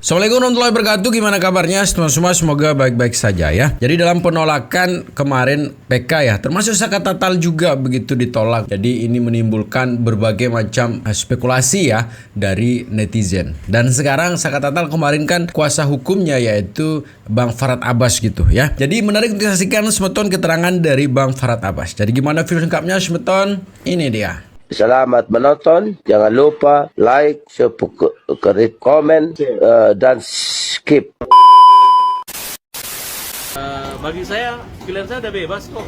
Assalamualaikum warahmatullahi wabarakatuh. Gimana kabarnya semua? Semoga baik-baik saja ya. Jadi dalam penolakan kemarin PK ya, termasuk Saka Tatal juga begitu ditolak. Jadi ini menimbulkan berbagai macam spekulasi ya dari netizen. Dan sekarang Saka Tatal kemarin kan kuasa hukumnya yaitu Bang Farhad Abbas gitu ya. Jadi menarik untuk disaksikan Semeton keterangan dari Bang Farhad Abbas. Jadi gimana video lengkapnya Semeton? Ini dia. Selamat menonton. Jangan lupa like, subscribe, komen, dan skip. Bagi saya, pilihan saya udah bebas kok.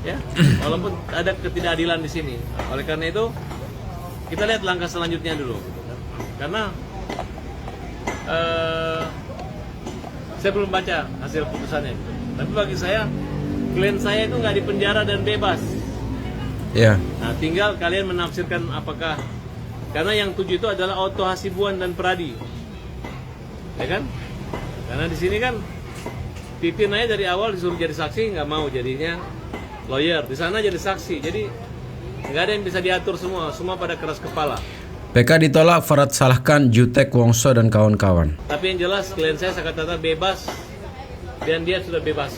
Ya, walaupun ada ketidakadilan di sini. Oleh karena itu, kita lihat langkah selanjutnya dulu. Karena saya belum baca hasil putusannya. Tapi bagi saya, klien saya itu nggak dipenjara dan bebas. Ya. Nah, tinggal kalian menafsirkan apakah, karena yang 7 itu adalah Otto Hasibuan dan Pradi, ya kan? Karena di sini kan Titin aja dari awal disuruh jadi saksi nggak mau, jadinya lawyer. Di sana jadi saksi, jadi nggak ada yang bisa diatur, semua pada keras kepala. PK ditolak, Farhad salahkan Jutek, Wongso dan kawan-kawan. Tapi yang jelas klien saya Saka Tatal bebas dan dia sudah bebas.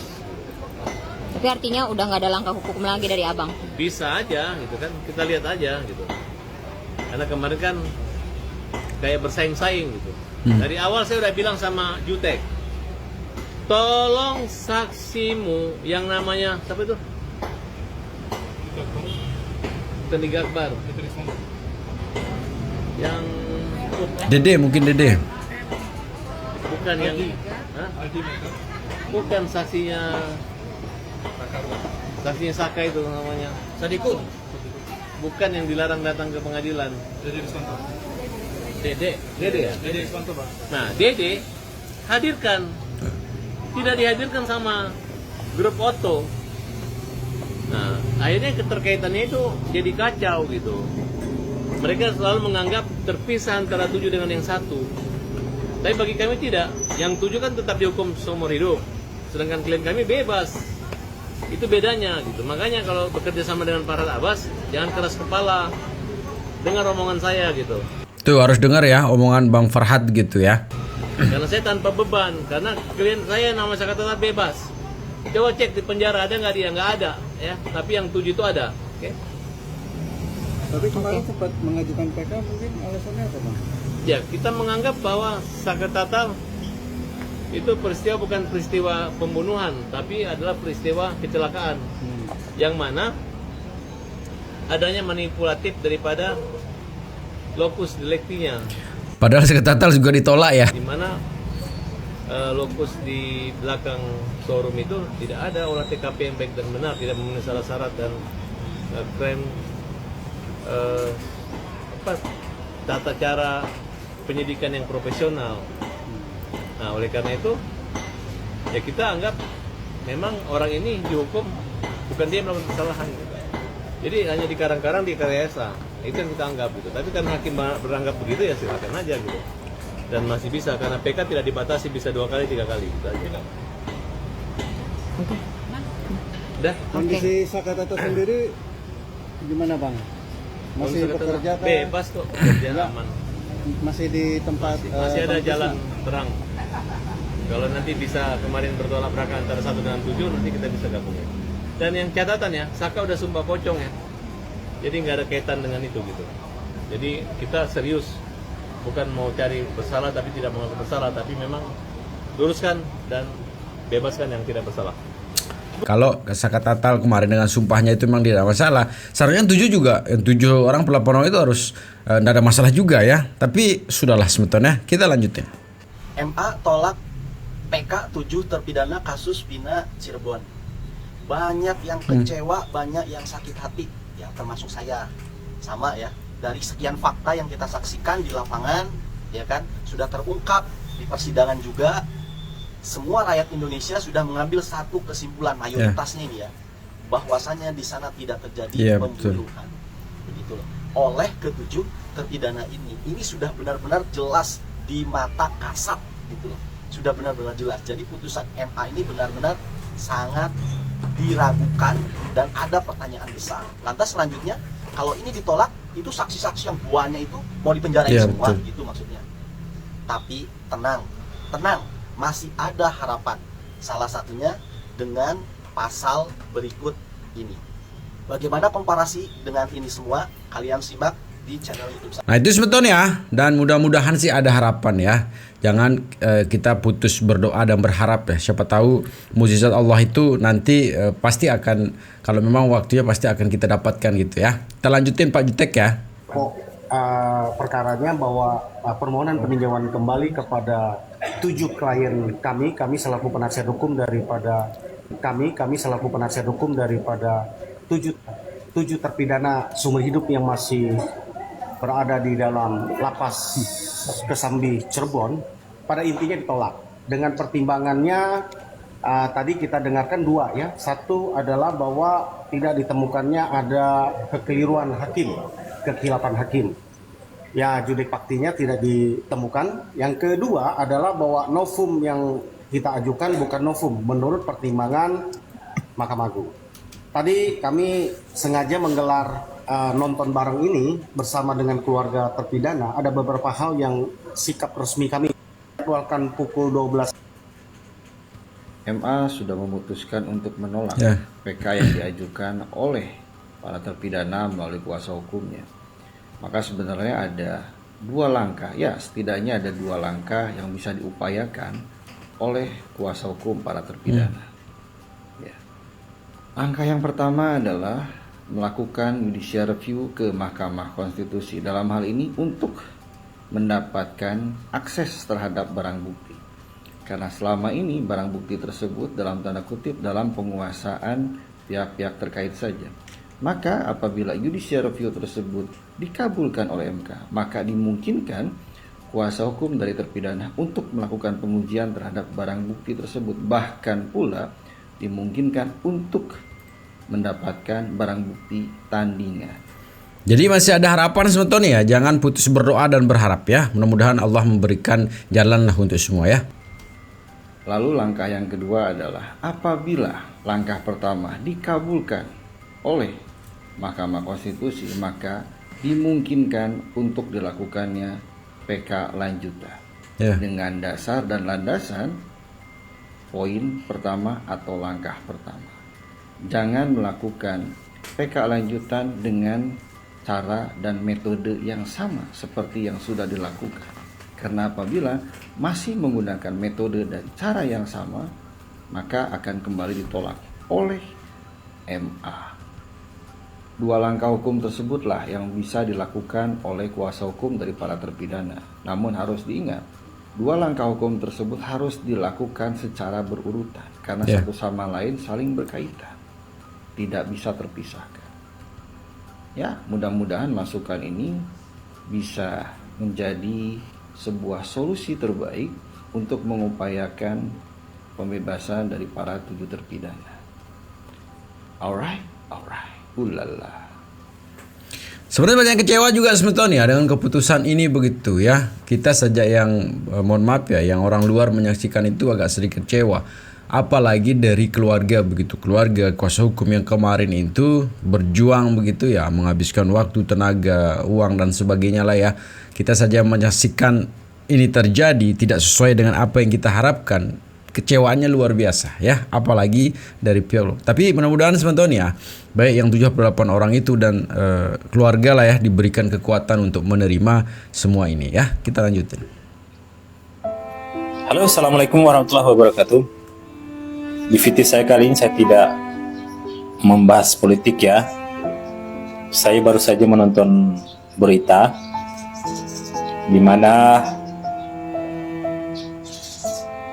Tapi artinya udah nggak ada langkah hukum lagi dari abang? Bisa aja gitu kan, kita lihat aja gitu. Karena kemarin kan kayak bersaing-saing gitu. Dari awal saya udah bilang sama Jutek, tolong saksimu yang namanya siapa itu? Teni Gakbar. Yang Dede mungkin Dede. bukan yang bukan saksinya Saka itu namanya Sadikun, bukan yang dilarang datang ke pengadilan. Dede ya. Nah, Dede hadirkan, tidak dihadirkan sama grup Otto. Nah, akhirnya keterkaitannya itu jadi kacau gitu. Mereka selalu menganggap terpisah antara 7 dengan yang 1. Tapi bagi kami tidak. Yang 7 kan tetap dihukum seumur hidup, sedangkan klien kami bebas. Itu bedanya gitu. Makanya kalau bekerja sama dengan Farhad Abbas, jangan keras kepala. Dengar omongan saya gitu. Tuh harus dengar ya omongan Bang Farhad gitu ya. Karena saya tanpa beban, karena klien saya nama Saka Tatal bebas. Coba cek di penjara ada nggak dia? Nggak ada ya. Tapi yang 7 itu ada. Oke. Tapi kemarin sempat mengajukan PK, mungkin alasannya apa, Bang? Ya, kita menganggap bahwa Saka Tatal itu peristiwa bukan peristiwa pembunuhan, tapi adalah peristiwa kecelakaan. Yang mana adanya manipulatif daripada locus delictinya. Padahal Saka Tatal juga ditolak ya. Di mana lokus di belakang showroom itu tidak ada olah TKP yang baik dan benar, tidak memenuhi syarat dan klaim tata cara penyidikan yang profesional. Nah, oleh karena itu ya kita anggap memang orang ini dihukum bukan dia melakukan kesalahan gitu. Jadi hanya dikarang-karang di rekayasa. Itu yang kita anggap gitu. Tapi kan hakim beranggap begitu ya silakan aja gitu. Dan masih bisa karena PK tidak dibatasi, bisa 2 kali 3 kali gitu aja. Udah. Kondisi Saka Tatal sendiri gimana, Bang? Masih bekerja kah? Bebas kok, bekerja aman. Masih di tempat Masih ada jalan terang. Kalau nanti bisa kemarin bertolak belakang antara 1 dengan 7, nanti kita bisa gabung ya. Dan yang catatan ya, Saka udah sumpah pocong ya. Jadi nggak ada kaitan dengan itu gitu. Jadi kita serius, bukan mau cari bersalah tapi tidak mengaku bersalah, tapi memang luruskan dan bebaskan yang tidak bersalah. Kalau Saka Tatal kemarin dengan sumpahnya itu memang tidak masalah. Seharusnya 7 juga, yang 7 orang pelapor itu harus tidak ada masalah juga ya. Tapi sudahlah Semeton ya, kita lanjutin. MA tolak PK 7 terpidana kasus Vina Cirebon. Banyak yang kecewa, banyak yang sakit hati, ya termasuk saya. Sama ya, dari sekian fakta yang kita saksikan di lapangan, ya kan, sudah terungkap di persidangan juga. Semua rakyat Indonesia sudah mengambil satu kesimpulan, mayoritasnya ini ya, bahwasanya di sana tidak terjadi pembunuhan. Begitu loh. Oleh ke-7 terpidana ini sudah benar-benar jelas di mata kasat gitu loh. Sudah benar-benar jelas. Jadi putusan MA ini benar-benar sangat diragukan dan ada pertanyaan besar. Lantas selanjutnya kalau ini ditolak, itu saksi-saksi yang buahnya itu mau dipenjarain semua, gitu maksudnya. Tapi tenang, masih ada harapan. Salah satunya dengan pasal berikut ini. Bagaimana komparasi dengan ini semua? Kalian simak di channel YouTube saya. Nah itu sebetulnya, dan mudah-mudahan sih ada harapan ya. Jangan kita putus berdoa dan berharap ya. Siapa tahu mukjizat Allah itu nanti pasti akan, kalau memang waktunya pasti akan kita dapatkan gitu ya. Kita lanjutin Pak Jutek ya. Perkaranya bahwa permohonan peninjauan kembali kepada 7 klien kami selaku penasihat hukum daripada kami selaku penasihat hukum daripada 7 terpidana seumur hidup yang masih berada di dalam lapas Kesambi Cirebon, pada intinya ditolak. Dengan pertimbangannya tadi kita dengarkan 2 ya. Satu adalah bahwa tidak ditemukannya ada kekeliruan hakim, kekhilafan hakim. Ya, judek faktinya tidak ditemukan. Yang kedua adalah bahwa novum yang kita ajukan bukan novum menurut pertimbangan Mahkamah Agung. Tadi kami sengaja menggelar nonton bareng ini bersama dengan keluarga terpidana. Ada beberapa hal yang sikap resmi kami jadwalkan pukul 12. MA sudah memutuskan untuk menolak Ya. PK yang diajukan oleh para terpidana melalui kuasa hukumnya. Maka sebenarnya ada 2 langkah, ya setidaknya ada 2 langkah yang bisa diupayakan oleh kuasa hukum para terpidana. Ya. Langkah yang pertama adalah melakukan judicial review ke Mahkamah Konstitusi, dalam hal ini untuk mendapatkan akses terhadap barang bukti. Karena selama ini barang bukti tersebut dalam tanda kutip dalam penguasaan pihak-pihak terkait saja. Maka apabila judicial review tersebut dikabulkan oleh MK, maka dimungkinkan kuasa hukum dari terpidana untuk melakukan pengujian terhadap barang bukti tersebut. Bahkan pula dimungkinkan untuk mendapatkan barang bukti tandingan. Jadi masih ada harapan sebetulnya ya. Jangan putus berdoa dan berharap ya. Mudah-mudahan Allah memberikan jalan lah untuk semua ya. Lalu langkah yang kedua adalah apabila langkah pertama dikabulkan oleh Mahkamah Konstitusi, maka dimungkinkan untuk dilakukannya PK lanjutan dengan dasar dan landasan poin pertama atau langkah pertama. Jangan melakukan PK lanjutan dengan cara dan metode yang sama seperti yang sudah dilakukan. Karena apabila masih menggunakan metode dan cara yang sama, maka akan kembali ditolak oleh MA. 2 langkah hukum tersebutlah yang bisa dilakukan oleh kuasa hukum dari para terpidana. Namun harus diingat, 2 langkah hukum tersebut harus dilakukan secara berurutan karena satu sama lain saling berkaitan, tidak bisa terpisahkan. Ya, mudah-mudahan masukan ini bisa menjadi sebuah solusi terbaik untuk mengupayakan pembebasan dari para 7 terpidana. Alright. Ulala. Sebenarnya banyak kecewa juga sebetulnya dengan keputusan ini begitu ya. Kita saja yang mohon maaf ya, yang orang luar menyaksikan itu agak sedikit kecewa. Apalagi dari keluarga begitu, keluarga kuasa hukum yang kemarin itu berjuang begitu ya, menghabiskan waktu, tenaga, uang dan sebagainya lah ya. Kita saja menyaksikan ini terjadi tidak sesuai dengan apa yang kita harapkan. Kecewaannya luar biasa ya, apalagi dari pihak. Tapi mudah-mudahan sebetulnya baik yang 78 orang itu dan keluarga lah ya diberikan kekuatan untuk menerima semua ini ya. Kita lanjutin. Halo, assalamualaikum warahmatullahi wabarakatuh. Di video saya kali ini saya tidak membahas politik ya. Saya baru saja menonton berita di mana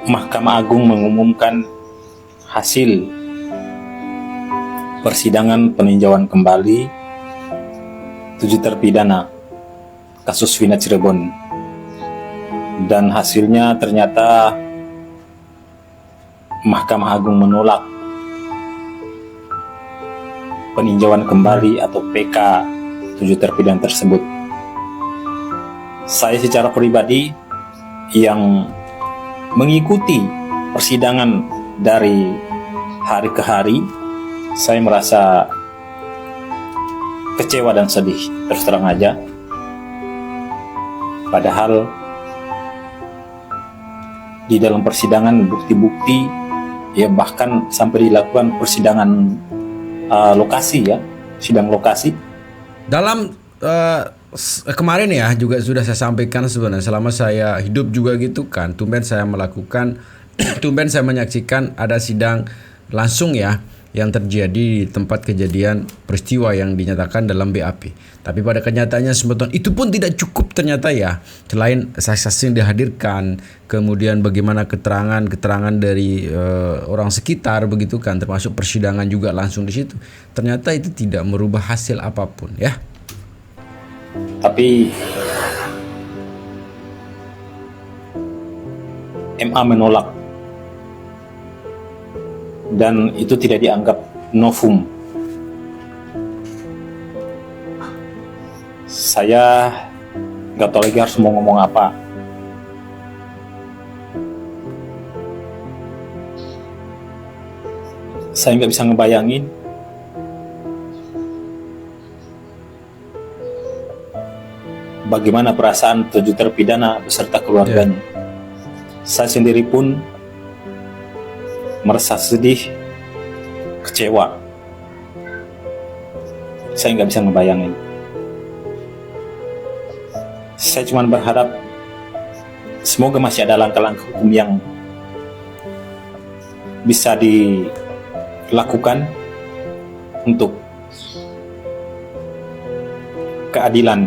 Mahkamah Agung mengumumkan hasil persidangan peninjauan kembali 7 terpidana kasus Vina Cirebon, dan hasilnya ternyata Mahkamah Agung menolak peninjauan kembali atau PK 7 terpidana tersebut. Saya secara pribadi yang mengikuti persidangan dari hari ke hari, saya merasa kecewa dan sedih, terus terang aja. Padahal di dalam persidangan bukti-bukti, ya bahkan sampai dilakukan persidangan lokasi ya, sidang lokasi. Dalam kemarin ya juga sudah saya sampaikan sebenarnya selama saya hidup juga gitu kan, tumben saya menyaksikan ada sidang langsung ya yang terjadi di tempat kejadian peristiwa yang dinyatakan dalam BAP. Tapi pada kenyataannya sebetulnya itu pun tidak cukup ternyata ya. Selain saksi-saksi yang dihadirkan, kemudian bagaimana keterangan dari orang sekitar begitu kan, termasuk persidangan juga langsung di situ. Ternyata itu tidak merubah hasil apapun ya. Tapi MA menolak dan itu tidak dianggap novum. Saya nggak tahu lagi harus mau ngomong apa. Saya nggak bisa ngebayangin bagaimana perasaan 7 terpidana beserta keluarganya. Saya sendiri pun merasa sedih, kecewa. Saya nggak bisa ngebayangin. Saya cuma berharap semoga masih ada langkah-langkah hukum yang bisa dilakukan untuk keadilan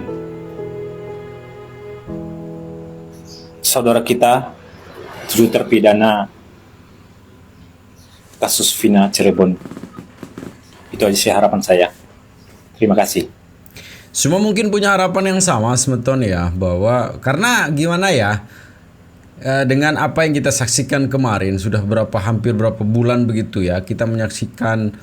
saudara kita 7 terpidana kasus Vina Cirebon. Itu aja sih harapan saya. Terima kasih. Semua mungkin punya harapan yang sama sebetulnya ya, bahwa karena gimana ya, dengan apa yang kita saksikan kemarin sudah hampir berapa bulan begitu ya, kita menyaksikan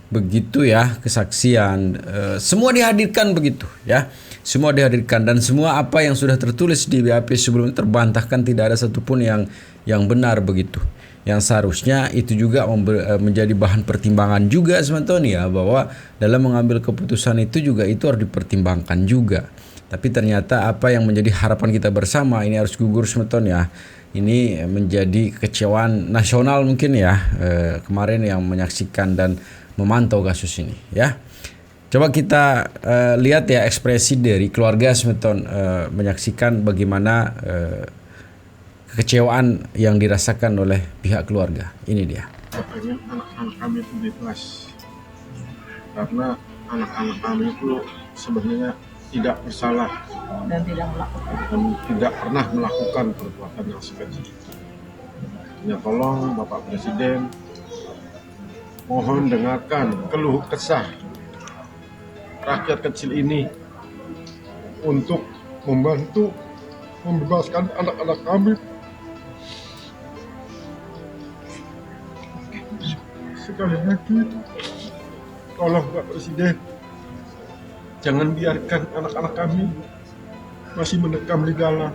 begitu ya kesaksian, semua dihadirkan begitu ya, semua dihadirkan dan semua apa yang sudah tertulis di BAP sebelumnya terbantahkan, tidak ada satupun yang benar begitu. Yang seharusnya itu juga menjadi bahan pertimbangan juga sebetulnya, bahwa dalam mengambil keputusan itu juga itu harus dipertimbangkan juga. Tapi ternyata apa yang menjadi harapan kita bersama ini harus gugur sebetulnya. Ini menjadi kekecewaan nasional mungkin ya, kemarin yang menyaksikan dan memantau kasus ini ya. Coba kita lihat ya ekspresi dari keluarga sebetulnya menyaksikan bagaimana kekecewaan yang dirasakan oleh pihak keluarga. Ini dia. Katanya anak-anak kami itu bebas karena anak-anak kami itu sebenarnya tidak bersalah dan tidak pernah melakukan perbuatan yang seperti itu. Ya tolong Bapak Presiden, mohon dengarkan keluh kesah rakyat kecil ini untuk membantu membebaskan anak-anak kami. Sekali lagi, tolong Pak Presiden, jangan biarkan anak-anak kami masih mendekam di dalam.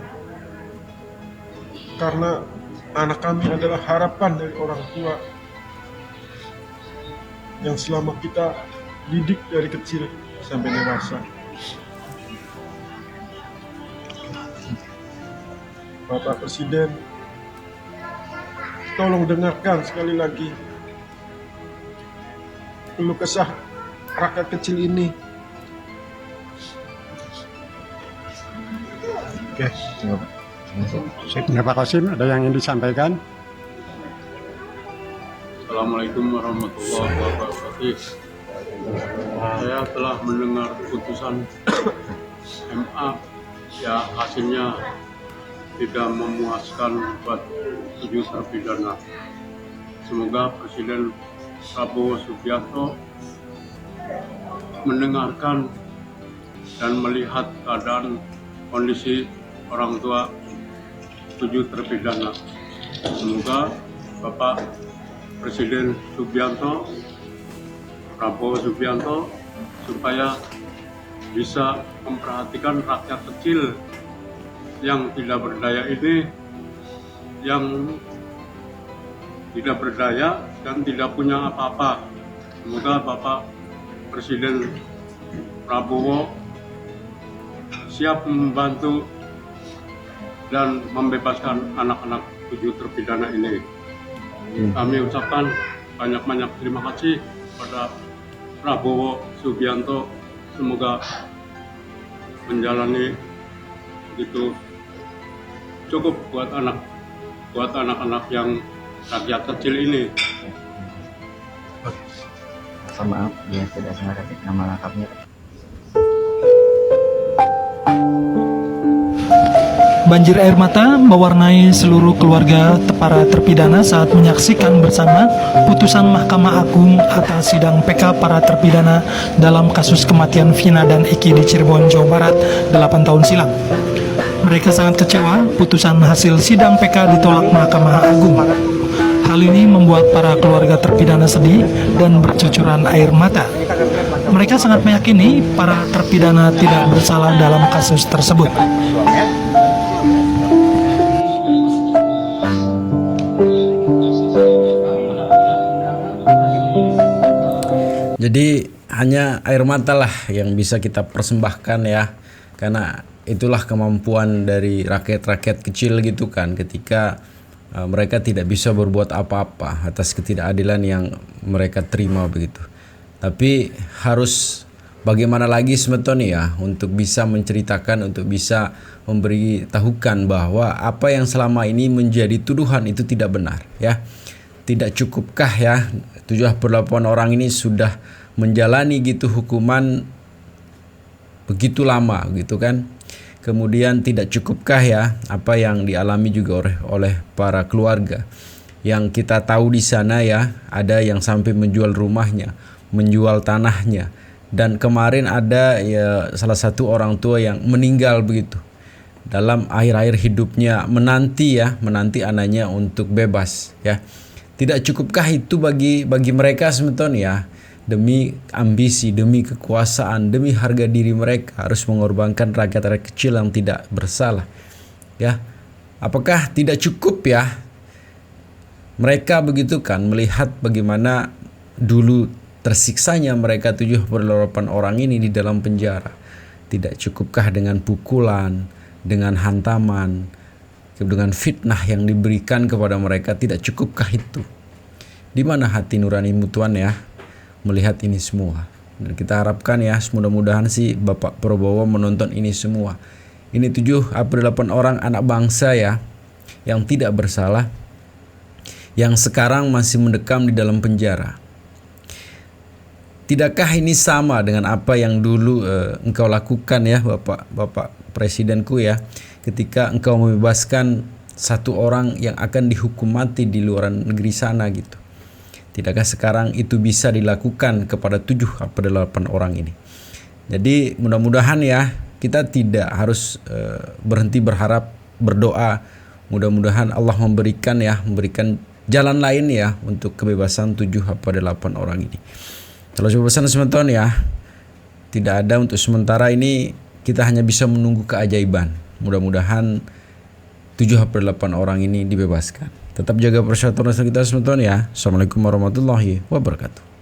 Karena anak kami adalah harapan dari orang tua yang selama kita didik dari kecil sampai dewasa. Bapak Presiden, tolong dengarkan sekali lagi keluh kesah rakyat kecil ini. Oke, Pak Qasim, ada yang ingin disampaikan? Assalamualaikum warahmatullahi wabarakatuh. Saya telah mendengar putusan MA, ya hasilnya tidak memuaskan buat 7 terpidana. Semoga Presiden Prabowo Subianto mendengarkan dan melihat keadaan kondisi orang tua 7 terpidana. Semoga Bapak Presiden Prabowo Subianto supaya bisa memperhatikan rakyat kecil yang tidak berdaya ini, yang tidak berdaya dan tidak punya apa-apa. Semoga Bapak Presiden Prabowo siap membantu dan membebaskan anak-anak 7 terpidana ini. Kami ucapkan banyak-banyak terima kasih pada Prabowo Subianto. Semoga menjalani itu cukup buat anak-anak yang rakyat kecil ini. Maaf, dia tidak sengaja nama lengkapnya. Banjir air mata mewarnai seluruh keluarga para terpidana saat menyaksikan bersama putusan Mahkamah Agung atas sidang PK para terpidana dalam kasus kematian Vina dan Eki di Cirebon, Jawa Barat 8 tahun silam. Mereka sangat kecewa putusan hasil sidang PK ditolak Mahkamah Agung. Hal ini membuat para keluarga terpidana sedih dan bercucuran air mata. Mereka sangat meyakini para terpidana tidak bersalah dalam kasus tersebut. Jadi hanya air mata lah yang bisa kita persembahkan ya, karena itulah kemampuan dari rakyat-rakyat kecil gitu kan, ketika mereka tidak bisa berbuat apa-apa atas ketidakadilan yang mereka terima begitu. Tapi harus bagaimana lagi sebetulnya ya untuk bisa menceritakan, untuk bisa memberitahukan bahwa apa yang selama ini menjadi tuduhan itu tidak benar ya. Tidak cukupkah ya 78 orang ini sudah menjalani gitu hukuman begitu lama gitu kan. Kemudian tidak cukupkah ya apa yang dialami juga oleh para keluarga yang kita tahu di sana ya, ada yang sampai menjual rumahnya, menjual tanahnya, dan kemarin ada ya salah satu orang tua yang meninggal begitu dalam akhir-akhir hidupnya menanti anaknya untuk bebas ya. Tidak cukupkah itu bagi mereka sebetulnya ya? Demi ambisi, demi kekuasaan, demi harga diri mereka harus mengorbankan rakyat-rakyat kecil yang tidak bersalah. Ya, apakah tidak cukup ya? Mereka begitu kan melihat bagaimana dulu tersiksanya mereka 78 orang ini di dalam penjara. Tidak cukupkah dengan pukulan, dengan hantaman, dengan fitnah yang diberikan kepada mereka? Tidak cukupkah itu? Di mana hati nuranimu Tuhan ya? Melihat ini semua, dan kita harapkan ya mudah-mudahan sih Bapak Prabowo menonton ini semua. Ini 78 orang anak bangsa ya yang tidak bersalah, yang sekarang masih mendekam di dalam penjara. Tidakkah ini sama dengan apa yang dulu engkau lakukan ya Bapak Presidenku ya, ketika engkau membebaskan satu orang yang akan dihukum mati di luar negeri sana gitu. Tidakkah sekarang itu bisa dilakukan kepada 78 orang ini? Jadi mudah-mudahan ya kita tidak harus berhenti berharap, berdoa. Mudah-mudahan Allah memberikan jalan lain ya untuk kebebasan 78 orang ini. Kalau kebebasan sementara ya tidak ada untuk sementara ini, kita hanya bisa menunggu keajaiban. Mudah-mudahan 78 orang ini dibebaskan. Tetap jaga persatuan kita sementara ya. Assalamualaikum warahmatullahi wabarakatuh.